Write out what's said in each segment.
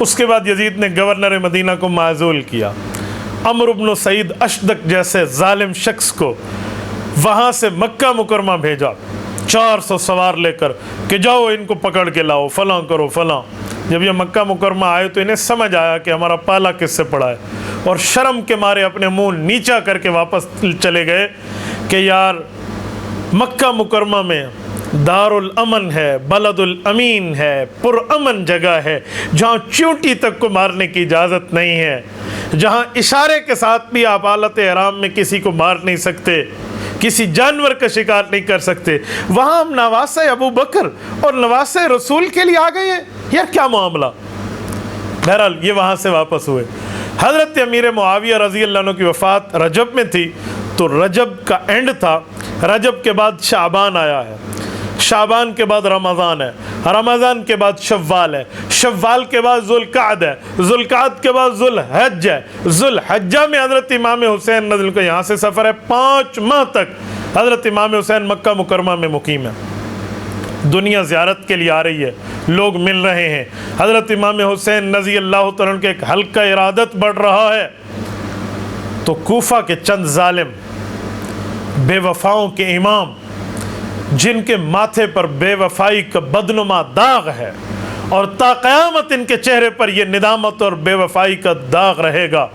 اس کے بعد یزید نے گورنر مدینہ کو معزول کیا، عمرو بن سعید اشدق جیسے ظالم شخص کو وہاں سے مکہ مکرمہ بھیجا 400 سوار لے کر کہ جاؤ ان کو پکڑ کے لاؤ، فلاں کرو فلاں۔ جب یہ مکہ مکرمہ آئے تو انہیں سمجھ آیا کہ ہمارا پالا کس سے پڑا ہے، اور شرم کے مارے اپنے منہ نیچا کر کے واپس چلے گئے کہ یار مکہ مکرمہ میں دار الامن ہے، بلد الامین ہے، پرامن جگہ ہے، جہاں چیونٹی تک کو مارنے کی اجازت نہیں ہے، جہاں اشارے کے ساتھ بھی آپ حالت احرام میں کسی کو مار نہیں سکتے، کسی جانور کا شکار نہیں کر سکتے، وہاں ہم نواسہ ابو بکر اور نواسہ رسول کے لیے آ گئے ہیں، یار کیا معاملہ۔ بہرحال یہ وہاں سے واپس ہوئے۔ حضرت امیر معاویہ رضی اللہ عنہ کی وفات رجب میں تھی، تو رجب کا اینڈ تھا، رجب کے بعد شعبان آیا ہے، شعبان کے بعد رمضان ہے، رمضان کے بعد شوال ہے، شوال کے بعد ذوالقعد ہے، ذوالقعد کے بعد ذوالحج ہے، ذوالحجہ میں حضرت امام حسین رضی اللہ عنہ کا یہاں سے سفر ہے، 5 ماہ تک حضرت امام حسین مکہ مکرمہ میں مقیم ہے۔ دنیا زیارت کے لیے آ رہی ہے، لوگ مل رہے ہیں، حضرت امام حسین رضی اللہ تعالیٰ عنہ کے ایک حلقہ ارادت بڑھ رہا ہے، تو کوفہ کے چند ظالم بے وفاؤں کے امام، جن کے ماتھے پر بے وفائی کا بدنما داغ ہے اور تا قیامت ان کے چہرے پر یہ ندامت اور بے وفائی کا داغ رہے گا،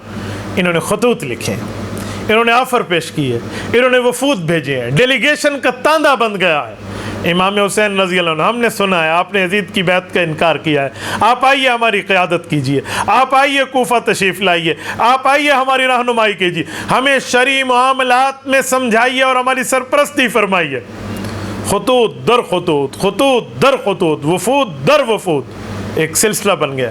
انہوں نے خطوط لکھے ہیں، انہوں نے آفر پیش کی ہے، انہوں نے وفود بھیجے ہیں، ڈیلیگیشن کا تاندہ بن گیا ہے۔ امام حسین رضی اللہ عنہ، ہم نے سنا ہے آپ نے یزید کی بیعت کا انکار کیا ہے، آپ آئیے ہماری قیادت کیجئے، آپ آئیے کوفہ تشریف لائیے، آپ آئیے ہماری رہنمائی کیجئے، ہمیں شرعی معاملات میں سمجھائیے اور ہماری سرپرستی فرمائیے۔ خطوط در خطوط، خطوط در خطوط، وفود در وفود، ایک سلسلہ بن گیا۔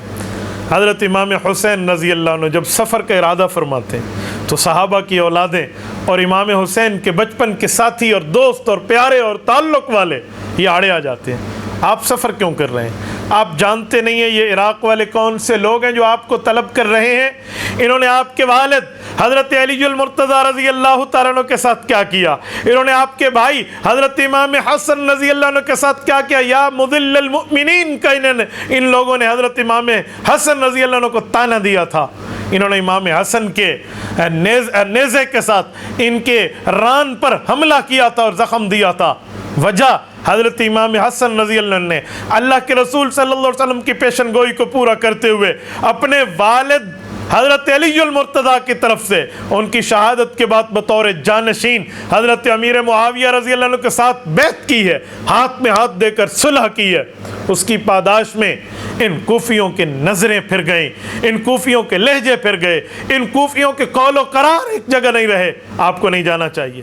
حضرت امام حسین رضی اللہ عنہ جب سفر کا ارادہ فرماتے ہیں تو صحابہ کی اولادیں اور امام حسین کے بچپن کے ساتھی اور دوست اور پیارے اور تعلق والے یہ آڑے آ جاتے ہیں، آپ سفر کیوں کر رہے ہیں؟ آپ جانتے نہیں ہیں یہ عراق والے کون سے لوگ ہیں جو آپ کو طلب کر رہے ہیں؟ انہوں نے آپ کے والد حضرت علی المرتضیٰ رضی اللہ تعالیٰ عنہ کے ساتھ کیا کیا، انہوں نے آپ کے بھائی حضرت امام حسن رضی اللہ عنہ کے ساتھ کیا کیا، یا مذل المؤمنین کا ان لوگوں نے حضرت امام حسن رضی اللہ عنہ کو طعنہ دیا تھا، انہوں نے امام حسن کے نیزے کے ساتھ ان کے ران پر حملہ کیا تھا اور زخم دیا تھا۔ وجہ حضرت امام حسن رضی اللہ عنہ نے اللہ کے رسول صلی اللہ علیہ وسلم کی پیشن گوئی کو پورا کرتے ہوئے اپنے والد حضرت علی المرتضیٰ کی طرف سے ان کی شہادت کے بعد بطور جانشین حضرت امیر معاویہ رضی اللہ عنہ کے ساتھ بیعت کی ہے، ہاتھ میں ہاتھ دے کر صلح کی ہے۔ اس کی پاداش میں ان کوفیوں کے نظریں پھر گئیں، ان کوفیوں کے لہجے پھر گئے، ان کوفیوں کے قول و قرار ایک جگہ نہیں رہے۔ آپ کو نہیں جانا چاہیے۔